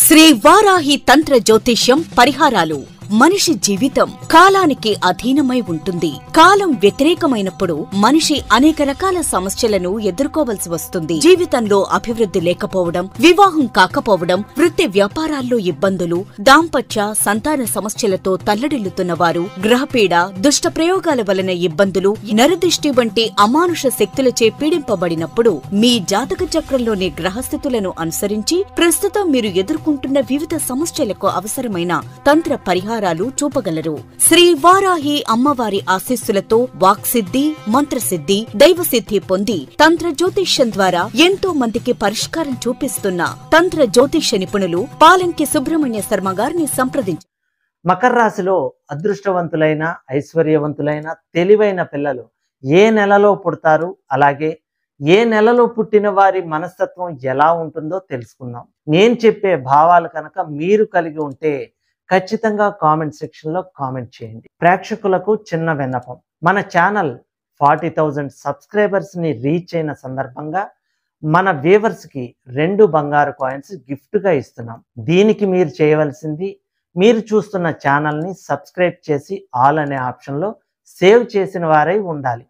శ్రీ వారాహి తంత్ర జ్యోతిష్యం పరిహారాలు. మనిషి జీవితం కాలానికి అధీనమై ఉంటుంది. కాలం వ్యతిరేకమైనప్పుడు మనిషి అనేక రకాల సమస్యలను ఎదుర్కోవలసి వస్తుంది. జీవితంలో అభివృద్ధి లేకపోవడం, వివాహం కాకపోవడం, వృత్తి వ్యాపారాల్లో ఇబ్బందులు, దాంపత్య సంతాన సమస్యలతో తల్లడిల్లుతున్న వారు, గ్రహపీడ, దుష్ట ప్రయోగాల వలన ఇబ్బందులు, నరదిష్టి వంటి అమానుష శక్తులచే పీడింపబడినప్పుడు మీ జాతక చక్రంలోని గ్రహస్థితులను అనుసరించి ప్రస్తుతం మీరు ఎదుర్కొంటున్న వివిధ సమస్యలకు అవసరమైన తంత్ర పరిహారాలు చూపగలరు. శ్రీ వారాహి అమ్మవారి ఆశీస్సులతో వాక్సిద్ధి, మంత్రసిద్ధి, దైవసిద్ధి పొంది తంత్ర జ్యోతిష్యం ద్వారా ఎంతో మందికి పరిష్కారం చూపిస్తున్న తంత్ర జ్యోతిష్య నిపుణులు పాలంకి సుబ్రహ్మణ్య శర్మ గారిని సంప్రదించారు. మకర రాశిలో అదృష్టవంతులైన, ఐశ్వర్యవంతులైన, తెలివైన పిల్లలు ఏ నెలలో పుడతారు, అలాగే ఏ నెలలో పుట్టిన వారి మనస్తత్వం ఎలా ఉంటుందో తెలుసుకుందాం. నేను చెప్పే భావాలు కనుక మీరు కలిగి ఉంటే ఖచ్చితంగా కామెంట్ సెక్షన్లో కామెంట్ చేయండి. ప్రేక్షకులకు చిన్న విన్నపం, మన ఛానల్ 40,000 సబ్స్క్రైబర్స్ని రీచ్ అయిన సందర్భంగా మన వ్యూవర్స్కి 2 బంగారు కాయిన్స్ గిఫ్ట్గా ఇస్తున్నాం. దీనికి మీరు చేయవలసింది, మీరు చూస్తున్న ఛానల్ని సబ్స్క్రైబ్ చేసి ఆల్ అనే ఆప్షన్లో సేవ్ చేసిన వారై ఉండాలి.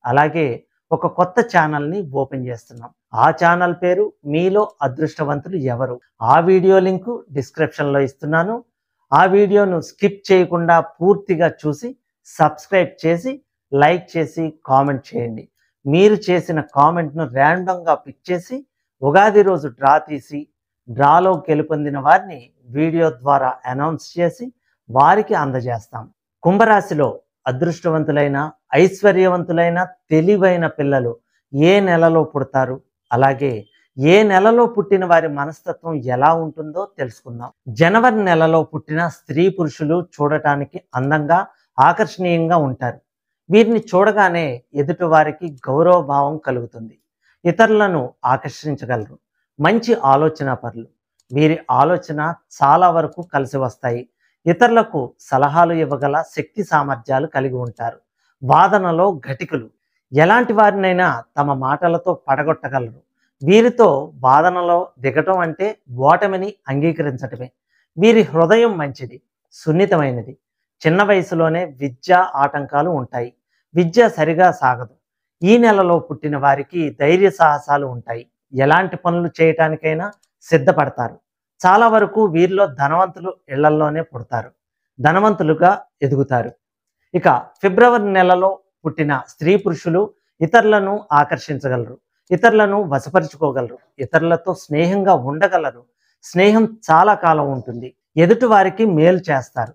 అలాగే ఒక కొత్త ఛానల్ని ఓపెన్ చేస్తున్నాం. ఆ ఛానల్ పేరు మీలో అదృష్టవంతులు ఎవరు. ఆ వీడియో లింకు డిస్క్రిప్షన్లో ఇస్తున్నాను. ఆ వీడియోను స్కిప్ చేయకుండా పూర్తిగా చూసి సబ్స్క్రైబ్ చేసి లైక్ చేసి కామెంట్ చేయండి. మీరు చేసిన కామెంట్ను ర్యాండమ్గా పిక్ చేసి ఉగాది రోజు డ్రా తీసి డ్రాలో గెలుపొందిన వారిని వీడియో ద్వారా అనౌన్స్ చేసి వారికి అందజేస్తాం. కుంభరాశిలో అదృష్టవంతులైన, ఐశ్వర్యవంతులైన, తెలివైన పిల్లలు ఏ నెలలో పుడతారు, అలాగే ఏ నెలలో పుట్టిన వారి మనస్తత్వం ఎలా ఉంటుందో తెలుసుకుందాం. జనవరి నెలలో పుట్టిన స్త్రీ పురుషులు చూడటానికి అందంగా, ఆకర్షణీయంగా ఉంటారు. వీరిని చూడగానే ఎదుటి వారికి గౌరవ భావం కలుగుతుంది. ఇతరులను ఆకర్షించగలరు. మంచి ఆలోచన పరులు. వీరి ఆలోచన చాలా వరకు కలిసి వస్తాయి. ఇతరులకు సలహాలు ఇవ్వగల శక్తి సామర్థ్యాలు కలిగి ఉంటారు. వాదనలో ఘటికులు. ఎలాంటి వారినైనా తమ మాటలతో పడగొట్టగలరు. వీరితో వాదనలో దిగటం అంటే ఓటమిని అంగీకరించటమే. వీరి హృదయం మంచిది, సున్నితమైనది. చిన్న వయసులోనే విద్యా ఆటంకాలు ఉంటాయి. విద్య సరిగా సాగదు. ఈ నెలలో పుట్టిన వారికి ధైర్య సాహసాలు ఉంటాయి. ఎలాంటి పనులు చేయటానికైనా సిద్ధపడతారు. చాలా వరకు వీరిలో ధనవంతులు ఇళ్లల్లోనే పుడతారు. ధనవంతులుగా ఎదుగుతారు. ఇక ఫిబ్రవరి నెలలో పుట్టిన స్త్రీ పురుషులు ఇతరులను ఆకర్షించగలరు. ఇతరులను వశపరుచుకోగలరు. ఇతరులతో స్నేహంగా ఉండగలరు. స్నేహం చాలా కాలం ఉంటుంది. ఎదుటి వారికి మేలు చేస్తారు.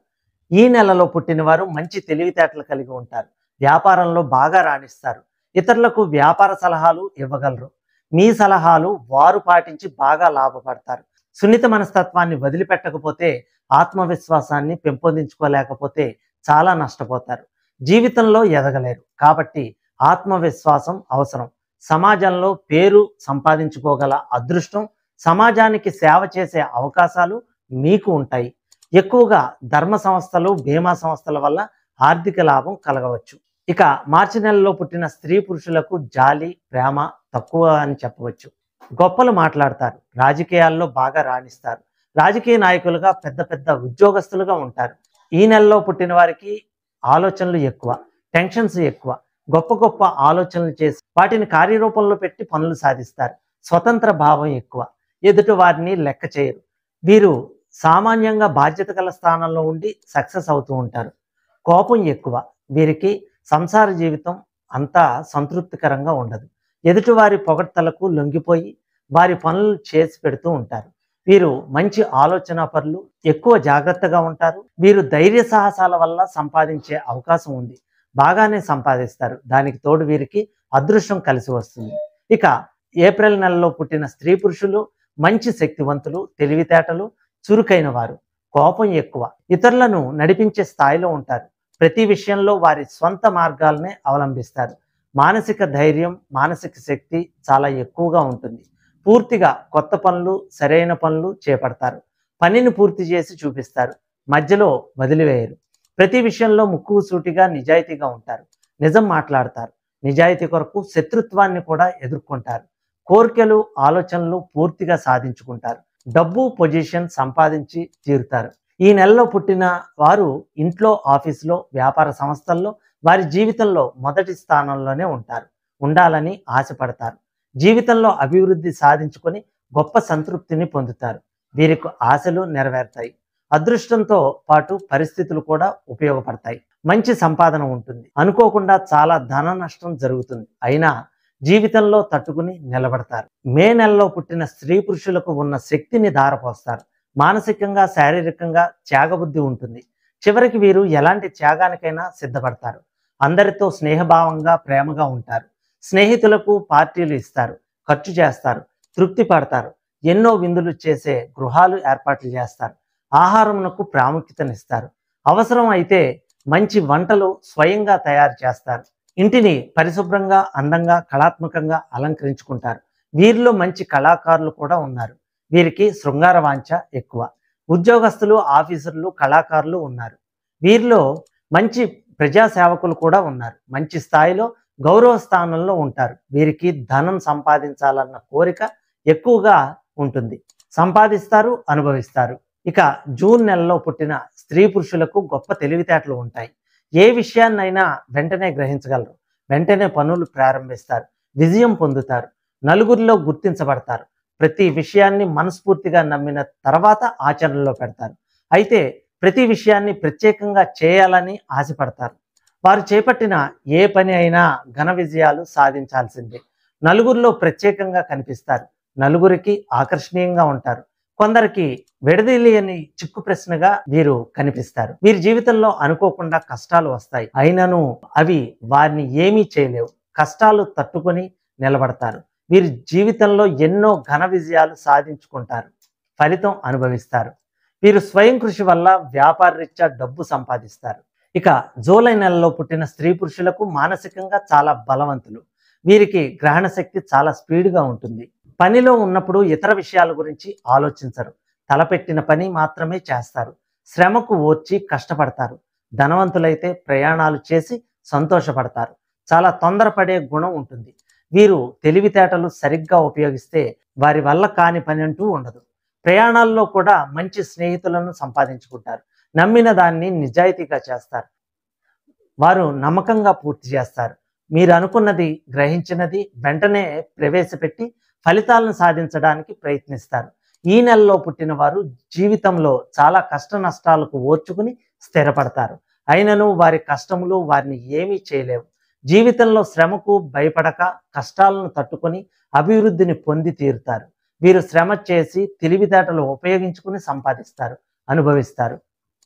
ఈ నెలలో పుట్టిన వారు మంచి తెలివితేటలు కలిగి ఉంటారు. వ్యాపారంలో బాగా రాణిస్తారు. ఇతరులకు వ్యాపార సలహాలు ఇవ్వగలరు. మీ సలహాలు వారు పాటించి బాగా లాభపడతారు. సున్నిత మనస్తత్వాన్ని వదిలిపెట్టకపోతే, ఆత్మవిశ్వాసాన్ని పెంపొందించుకోలేకపోతే చాలా నష్టపోతారు. జీవితంలో ఎదగలేరు. కాబట్టి ఆత్మవిశ్వాసం అవసరం. సమాజంలో పేరు సంపాదించుకోగల అదృష్టం, సమాజానికి సేవ చేసే అవకాశాలు మీకు ఉంటాయి. ఎక్కువగా ధర్మ సంస్థలు, బీమా సంస్థల వల్ల ఆర్థిక లాభం కలగవచ్చు. ఇక మార్చి నెలలో పుట్టిన స్త్రీ పురుషులకు జాలి, ప్రేమ తక్కువ అని చెప్పవచ్చు. గొప్పలు మాట్లాడతారు. రాజకీయాల్లో బాగా రాణిస్తారు. రాజకీయ నాయకులుగా, పెద్ద పెద్ద ఉద్యోగస్తులుగా ఉంటారు. ఈ నెలలో పుట్టిన వారికి ఆలోచనలు ఎక్కువ, టెన్షన్స్ ఎక్కువ. గొప్ప గొప్ప ఆలోచనలు చేసి వాటిని కార్యరూపంలో పెట్టి పనులు సాధిస్తారు. స్వతంత్ర భావం ఎక్కువ. ఎదుటి వారిని లెక్క చేయరు. వీరు సామాన్యంగా బాధ్యత గల స్థానంలో ఉండి సక్సెస్ అవుతూ ఉంటారు. కోపం ఎక్కువ. వీరికి సంసార జీవితం అంతా సంతృప్తికరంగా ఉండదు. ఎదుటివారి పొగడ్తలకు లొంగిపోయి వారి పనులు చేసి పెడుతూ ఉంటారు. వీరు మంచి ఆలోచన పరులు, ఎక్కువ జాగ్రత్తగా ఉంటారు. వీరు ధైర్య సాహసాల వల్ల సంపాదించే అవకాశం ఉంది. బాగానే సంపాదిస్తారు. దానికి తోడు వీరికి అదృష్టం కలిసి వస్తుంది. ఇక ఏప్రిల్ నెలలో పుట్టిన స్త్రీ పురుషులు మంచి శక్తివంతులు, తెలివితేటలు, చురుకైన వారు. కోపం ఎక్కువ. ఇతరులను నడిపించే స్థాయిలో ఉంటారు. ప్రతి విషయంలో వారి స్వంత మార్గాలనే అవలంబిస్తారు. మానసిక ధైర్యం, మానసిక శక్తి చాలా ఎక్కువగా ఉంటుంది. పూర్తిగా కొత్త పనులు, సరైన పనులు చేపడతారు. పనిని పూర్తి చేసి చూపిస్తారు. మధ్యలో వదిలివేయరు. ప్రతి విషయంలో ముక్కు సూటిగా, నిజాయితీగా ఉంటారు. నిజం మాట్లాడతారు. నిజాయితీ కొరకు శత్రుత్వాన్ని కూడా ఎదుర్కొంటారు. కోరికలు, ఆలోచనలు పూర్తిగా సాధించుకుంటారు. డబ్బు పొజిషన్ సంపాదించి తీరుతారు. ఈ నెలలో పుట్టిన వారు ఇంట్లో, ఆఫీసులో, వ్యాపార సంస్థల్లో వారి జీవితంలో మొదటి స్థానంలోనే ఉంటారు. ఉండాలని ఆశపడతారు. జీవితంలో అభివృద్ధి సాధించుకొని గొప్ప సంతృప్తిని పొందుతారు. వీరికి ఆశలు నెరవేరుతాయి. అదృష్టంతో పాటు పరిస్థితులు కూడా ఉపయోగపడతాయి. మంచి సంపాదన ఉంటుంది. అనుకోకుండా చాలా ధన నష్టం జరుగుతుంది. అయినా జీవితంలో తట్టుకుని నిలబడతారు. మే నెలలో పుట్టిన స్త్రీ పురుషులకు ఉన్న శక్తిని ధారపోస్తారు. మానసికంగా, శారీరకంగా త్యాగబుద్ధి ఉంటుంది. చివరికి వీరు ఎలాంటి త్యాగానికైనా సిద్ధపడతారు. అందరితో స్నేహభావంగా, ప్రేమగా ఉంటారు. స్నేహితులకు పార్టీలు ఇస్తారు, ఖర్చు చేస్తారు, తృప్తి పడతారు. ఎన్నో విందులు చేసే గృహాలు ఏర్పాట్లు చేస్తారు. ఆహారమునకు ప్రాముఖ్యతనిస్తారు. అవసరం అయితే మంచి వంటలు స్వయంగా తయారు చేస్తారు. ఇంటిని పరిశుభ్రంగా, అందంగా, కళాత్మకంగా అలంకరించుకుంటారు. వీరిలో మంచి కళాకారులు కూడా ఉన్నారు. వీరికి శృంగార వాంఛ ఎక్కువ. ఉద్యోగస్తులు, ఆఫీసర్లు, కళాకారులు ఉన్నారు. వీరిలో మంచి ప్రజాసేవకులు కూడా ఉన్నారు. మంచి స్థాయిలో, గౌరవ స్థానంలో ఉంటారు. వీరికి ధనం సంపాదించాలన్న కోరిక ఎక్కువగా ఉంటుంది. సంపాదిస్తారు, అనుభవిస్తారు. ఇక జూన్ నెలలో పుట్టిన స్త్రీ పురుషులకు గొప్ప తెలివితేటలు ఉంటాయి. ఏ విషయాన్నైనా వెంటనే గ్రహించగలరు. వెంటనే పనులు ప్రారంభిస్తారు. విజయం పొందుతారు. నలుగురిలో గుర్తించబడతారు. ప్రతి విషయాన్ని మనస్ఫూర్తిగా నమ్మిన తర్వాత ఆచరణలో పెడతారు. అయితే ప్రతి విషయాన్ని ప్రత్యేకంగా చేయాలని ఆశపడతారు. వారు చేపట్టిన ఏ పని అయినా ఘన విజయాలు సాధించాల్సిందే. నలుగురిలో ప్రత్యేకంగా కనిపిస్తారు. నలుగురికి ఆకర్షణీయంగా ఉంటారు. కొందరికి విడదీయలేని చిక్కు ప్రశ్నగా వీరు కనిపిస్తారు. వీరి జీవితంలో అనుకోకుండా కష్టాలు వస్తాయి. అయినను అవి వారిని ఏమీ చేయలేవు. కష్టాలు తట్టుకొని నిలబడతారు. వీరి జీవితంలో ఎన్నో ఘన విజయాలు సాధించుకుంటారు. ఫలితం అనుభవిస్తారు. వీరు స్వయం కృషి వల్ల వ్యాపార రీత్యా డబ్బు సంపాదిస్తారు. ఇక జూలై నెలలో పుట్టిన స్త్రీ పురుషులకు మానసికంగా చాలా బలవంతులు. వీరికి గ్రహణ శక్తి చాలా స్పీడ్గా ఉంటుంది. పనిలో ఉన్నప్పుడు ఇతర విషయాల గురించి ఆలోచించరు. తలపెట్టిన పని మాత్రమే చేస్తారు. శ్రమకు ఓర్చి కష్టపడతారు. ధనవంతులైతే ప్రయాణాలు చేసి సంతోషపడతారు. చాలా తొందరపడే గుణం ఉంటుంది. వీరు తెలివితేటలు సరిగ్గా ఉపయోగిస్తే వారి వల్ల కాని పని అంటూ ఉండదు. ప్రయాణాల్లో కూడా మంచి స్నేహితులను సంపాదించుకుంటారు. నమ్మిన దాన్ని నిజాయితీగా చేస్తారు. వారు నమ్మకంగా పూర్తి చేస్తారు. మీరు అనుకున్నది, గ్రహించినది వెంటనే ప్రవేశపెట్టి ఫలితాలను సాధించడానికి ప్రయత్నిస్తారు. ఈ నెలలో పుట్టిన వారు జీవితంలో చాలా కష్ట నష్టాలకు ఓర్చుకుని స్థిరపడతారు. అయినను వారి కష్టములు వారిని ఏమీ చేయలేవు. జీవితంలో శ్రమకు భయపడక కష్టాలను తట్టుకొని అభివృద్ధిని పొంది తీరుతారు. వీరు శ్రమ చేసి తెలివితేటలు ఉపయోగించుకుని సంపాదిస్తారు, అనుభవిస్తారు.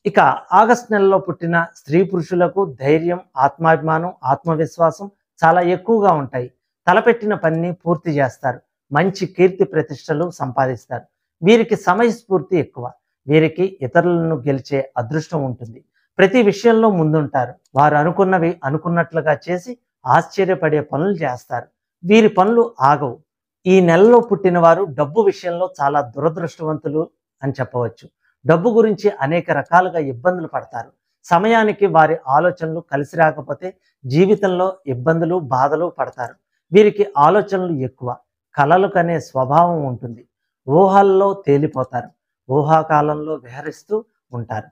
ఇక ఆగస్టు నెలలో పుట్టిన స్త్రీ పురుషులకు ధైర్యం, ఆత్మాభిమానం, ఆత్మవిశ్వాసం చాలా ఎక్కువగా ఉంటాయి. తలపెట్టిన పనిని పూర్తి చేస్తారు. మంచి కీర్తి ప్రతిష్టలు సంపాదిస్తారు. వీరికి సమయస్ఫూర్తి ఎక్కువ. వీరికి ఇతరులను గెలిచే అదృష్టం ఉంటుంది. ప్రతి విషయంలో ముందుంటారు. వారు అనుకున్నవి అనుకున్నట్లుగా చేసి ఆశ్చర్యపడే పనులు చేస్తారు. వీరి పనులు ఆగవు. ఈ నెలలో పుట్టిన వారు డబ్బు విషయంలో చాలా దురదృష్టవంతులు అని చెప్పవచ్చు. డబ్బు గురించి అనేక రకాలుగా ఇబ్బందులు పడతారు. సమయానికి వారి ఆలోచనలు కలిసి రాకపోతే జీవితంలో ఇబ్బందులు, బాధలు పడతారు. వీరికి ఆలోచనలు ఎక్కువ. కలలు కనే స్వభావం ఉంటుంది. ఊహల్లో తేలిపోతారు. ఊహాకాలంలో విహరిస్తూ ఉంటారు.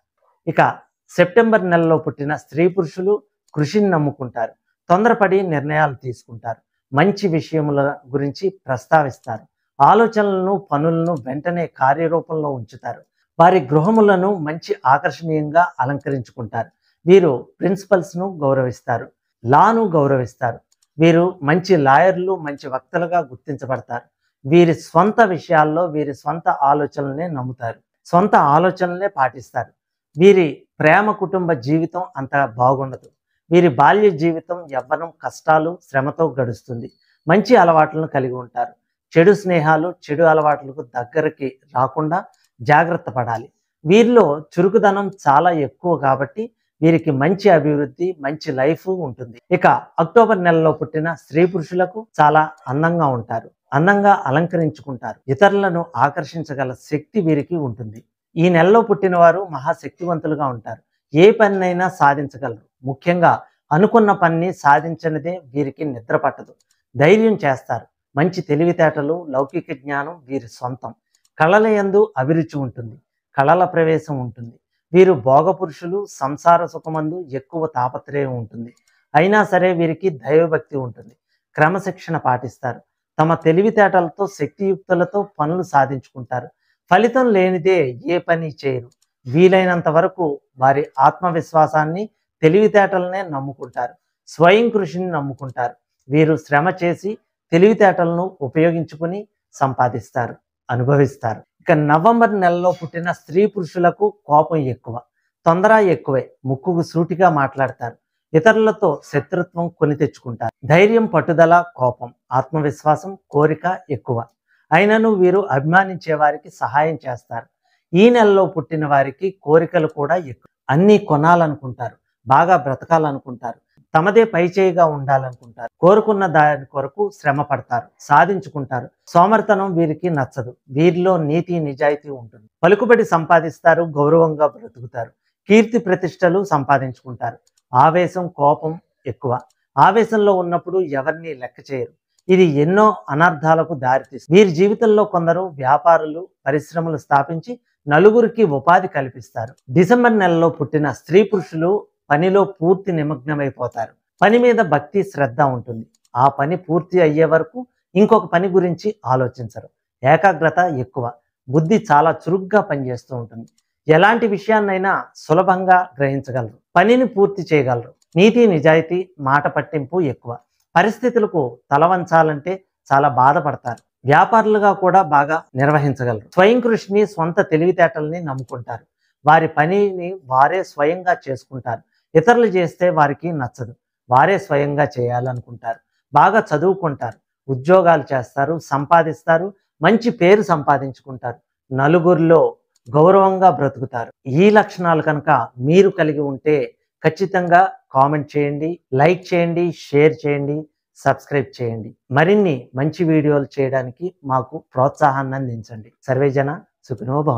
ఇక సెప్టెంబర్ నెలలో పుట్టిన స్త్రీ పురుషులు కృషిని నమ్ముకుంటారు. తొందరపడి నిర్ణయాలు తీసుకుంటారు. మంచి విషయముల గురించి ప్రస్తావిస్తారు. ఆలోచనలను, పనులను వెంటనే కార్యరూపంలో ఉంచుతారు. వారి గృహములను మంచి ఆకర్షణీయంగా అలంకరించుకుంటారు. వీరు ప్రిన్సిపల్స్ను గౌరవిస్తారు. లాను గౌరవిస్తారు. వీరు మంచి లాయర్లు, మంచి వక్తలుగా గుర్తించబడతారు. వీరి స్వంత విషయాల్లో వీరి స్వంత ఆలోచనలనే నమ్ముతారు. సొంత ఆలోచనలనే పాటిస్తారు. వీరి ప్రేమ కుటుంబ జీవితం అంత బాగుండదు. వీరి బాల్య జీవితం, యవ్వనం కష్టాలు, శ్రమతో గడుస్తుంది. మంచి అలవాట్లను కలిగి ఉంటారు. చెడు స్నేహాలు, చెడు అలవాట్లకు దగ్గరికి రాకుండా జాగ్రత్త పడాలి. వీరిలో చురుకుదనం చాలా ఎక్కువ కాబట్టి వీరికి మంచి అభివృద్ధి, మంచి లైఫ్ ఉంటుంది. ఇక అక్టోబర్ నెలలో పుట్టిన స్త్రీ పురుషులకు చాలా అందంగా ఉంటారు. అందంగా అలంకరించుకుంటారు. ఇతరులను ఆకర్షించగల శక్తి వీరికి ఉంటుంది. ఈ నెలలో పుట్టిన వారు మహాశక్తివంతులుగా ఉంటారు. ఏ పనినైనా సాధించగలరు. ముఖ్యంగా అనుకున్న పనిని సాధించనిదే వీరికి నిద్ర పట్టదు. ధైర్యం చేస్తారు. మంచి తెలివితేటలు, లౌకిక జ్ఞానం వీరి సొంతం. కళల యందు అభిరుచి ఉంటుంది, కళల ప్రవేశం ఉంటుంది. వీరు భోగపురుషులు, సంసార సుఖమందు ఎక్కువ తాపత్రయం ఉంటుంది. అయినా సరే వీరికి దైవభక్తి ఉంటుంది, క్రమశిక్షణ పాటిస్తారు. తమ తెలివితేటలతో శక్తియుక్తులతో పనులు సాధించుకుంటారు. ఫలితం లేనిదే ఏ పని చేయరు. వీలైనంత వరకు వారి ఆత్మవిశ్వాసాన్ని, తెలివితేటలనే నమ్ముకుంటారు, స్వయం కృషిని నమ్ముకుంటారు. వీరు శ్రమ చేసి తెలివితేటలను ఉపయోగించుకుని సంపాదిస్తారు, అనుభవిస్తారు. ఇక నవంబర్ నెలలో పుట్టిన స్త్రీ పురుషులకు కోపం ఎక్కువ, తొందర ఎక్కువే, ముక్కుకు సూటిగా మాట్లాడతారు, ఇతరులతో శత్రుత్వం కొని తెచ్చుకుంటారు. ధైర్యం, పట్టుదల, కోపం, ఆత్మవిశ్వాసం, కోరిక ఎక్కువ. అయినను వీరు అభిమానించే వారికి సహాయం చేస్తారు. ఈ నెలలో పుట్టిన వారికి కోరికలు కూడా ఎక్కువ. అన్నీ కొనాలనుకుంటారు, బాగా బ్రతకాలనుకుంటారు, తమదే పైచేయిగా ఉండాలనుకుంటారు. కోరుకున్న దాని కొరకు శ్రమ పడతారు, సాధించుకుంటారు. సోమరితనం వీరికి నచ్చదు. వీరిలో నీతి, నిజాయితీ ఉంటుంది. పలుకుబడి సంపాదిస్తారు, గౌరవంగా బ్రతుకుతారు, కీర్తి ప్రతిష్టలు సంపాదించుకుంటారు. ఆవేశం, కోపం ఎక్కువ. ఆవేశంలో ఉన్నప్పుడు ఎవరిని లెక్క చేయరు. ఇది ఎన్నో అనర్థాలకు దారితీస్తుంది. వీరి జీవితంలో కొందరు వ్యాపారులు, పరిశ్రమలు స్థాపించి నలుగురికి ఉపాధి కల్పిస్తారు. డిసెంబర్ నెలలో పుట్టిన స్త్రీ పురుషులు పనిలో పూర్తి నిమగ్నమైపోతారు. పని మీద భక్తి, శ్రద్ధ ఉంటుంది. ఆ పని పూర్తి అయ్యే వరకు ఇంకొక పని గురించి ఆలోచించరు. ఏకాగ్రత ఎక్కువ. బుద్ధి చాలా చురుగ్గా పనిచేస్తూ ఉంటుంది. ఎలాంటి విషయాన్నైనా సులభంగా గ్రహించగలరు, పనిని పూర్తి చేయగలరు. నీతి, నిజాయితీ, మాట పట్టింపు ఎక్కువ. పరిస్థితులకు తలవంచాలంటే చాలా బాధపడతారు. వ్యాపారులుగా కూడా బాగా నిర్వహించగలరు. స్వయం కృషిని, స్వంత తెలివితేటల్ని నమ్ముకుంటారు. వారి పనిని వారే స్వయంగా చేసుకుంటారు. ఇతరులు చేస్తే వారికి నచ్చదు, వారే స్వయంగా చేయాలనుకుంటారు. బాగా చదువుకుంటారు, ఉద్యోగాలు చేస్తారు, సంపాదిస్తారు, మంచి పేరు సంపాదించుకుంటారు, నలుగురిలో గౌరవంగా బ్రతుకుతారు. ఈ లక్షణాలు కనుక మీరు కలిగి ఉంటే ఖచ్చితంగా కామెంట్ చేయండి, లైక్ చేయండి, షేర్ చేయండి, సబ్స్క్రైబ్ చేయండి. మరిన్ని మంచి వీడియోలు చేయడానికి మాకు ప్రోత్సాహాన్ని అందించండి. సర్వేజన సుఖినో భవంతు.